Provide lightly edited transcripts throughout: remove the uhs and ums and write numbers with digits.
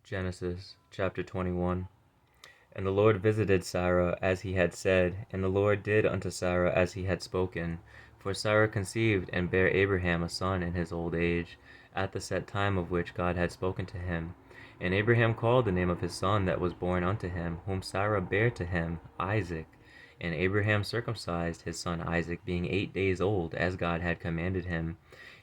Genesis chapter 21. And the Lord visited Sarah as he had said, and the Lord did unto Sarah as he had spoken. For Sarah conceived and bare Abraham a son in his old age, at the set time of which God had spoken to him. And Abraham called the name of his son that was born unto him, whom Sarah bare to him, Isaac. And Abraham circumcised his son Isaac, being 8 days old, as God had commanded him.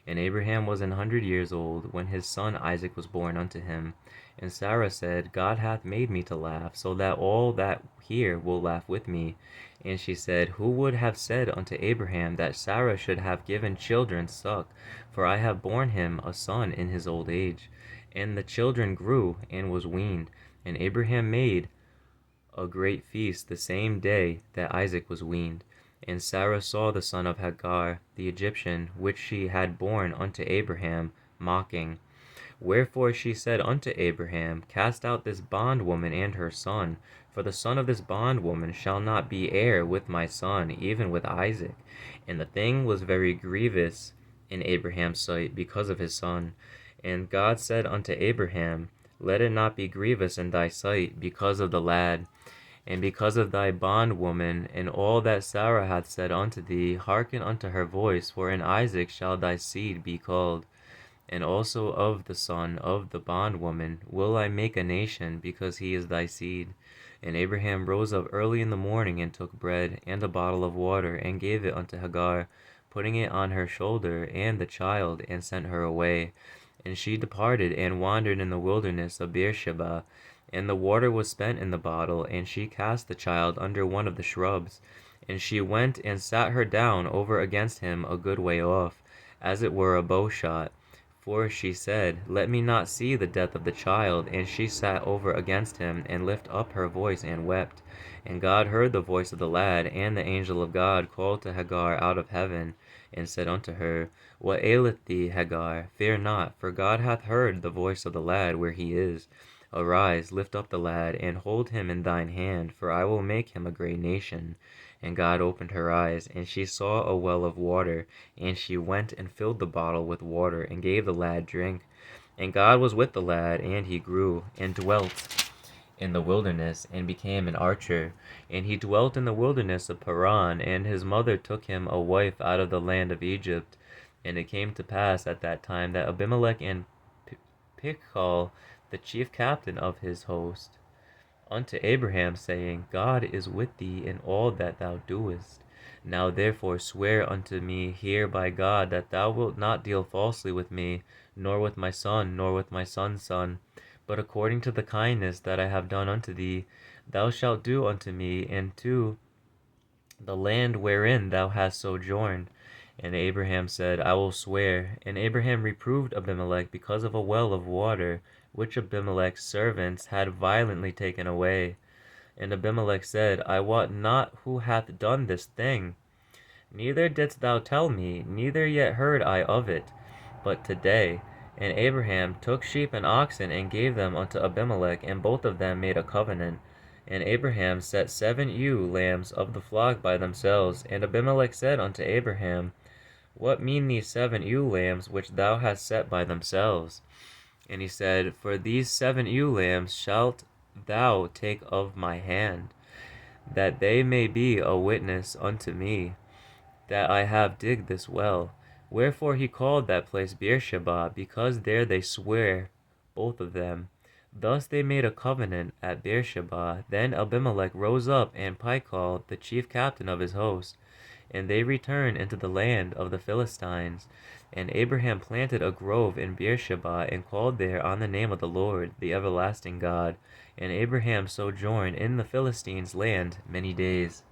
And Abraham was 100 years old, when his son Isaac was born unto him. And Sarah said, God hath made me to laugh, so that all that hear will laugh with me. And she said, Who would have said unto Abraham that Sarah should have given children suck? For I have borne him a son in his old age. And the children grew, and was weaned. And Abraham made a great feast the same day that Isaac was weaned. And Sarah saw the son of Hagar the Egyptian, which she had borne unto Abraham, mocking. Wherefore she said unto Abraham, Cast out this bondwoman and her son, for the son of this bondwoman shall not be heir with my son, even with Isaac. And the thing was very grievous in Abraham's sight because of his son. And God said unto Abraham, Let it not be grievous in thy sight because of the lad, and because of thy bondwoman, and all that Sarah hath said unto thee, hearken unto her voice, for in Isaac shall thy seed be called. And also of the son of the bondwoman will I make a nation, because he is thy seed. And Abraham rose up early in the morning, and took bread, and a bottle of water, and gave it unto Hagar, putting it on her shoulder, and the child, and sent her away. And she departed, and wandered in the wilderness of Beersheba. And the water was spent in the bottle, and she cast the child under one of the shrubs. And she went and sat her down over against him a good way off, as it were a bow shot. For she said, Let me not see the death of the child. And she sat over against him, and lifted up her voice, and wept. And God heard the voice of the lad, and the angel of God called to Hagar out of heaven, and said unto her, What aileth thee, Hagar? Fear not, for God hath heard the voice of the lad where he is. Arise, lift up the lad, and hold him in thine hand, for I will make him a great nation. And God opened her eyes, and she saw a well of water, and she went and filled the bottle with water, and gave the lad drink. And God was with the lad, and he grew, and dwelt in the wilderness, and became an archer. And he dwelt in the wilderness of Paran, and his mother took him a wife out of the land of Egypt. And it came to pass at that time that Abimelech and Pichol, the chief captain of his host, unto Abraham, saying, God is with thee in all that thou doest. Now therefore swear unto me here by God that thou wilt not deal falsely with me, nor with my son, nor with my son's son, but according to the kindness that I have done unto thee, thou shalt do unto me and to the land wherein thou hast sojourned. And Abraham said, I will swear. And Abraham reproved Abimelech because of a well of water, which Abimelech's servants had violently taken away. And Abimelech said, I wot not who hath done this thing. Neither didst thou tell me, neither yet heard I of it, but today. And Abraham took sheep and oxen, and gave them unto Abimelech, and both of them made a covenant. And Abraham set 7 ewe lambs of the flock by themselves. And Abimelech said unto Abraham, What mean these 7 ewe lambs which thou hast set by themselves? And he said, For these 7 ewe lambs shalt thou take of my hand, that they may be a witness unto me, that I have digged this well. Wherefore he called that place Beersheba, because there they sware, both of them. Thus they made a covenant at Beersheba. Then Abimelech rose up, and Pichol, the chief captain of his host, and they returned into the land of the Philistines. And Abraham planted a grove in Beersheba, and called there on the name of the Lord, the everlasting God. And Abraham sojourned in the Philistines' land many days.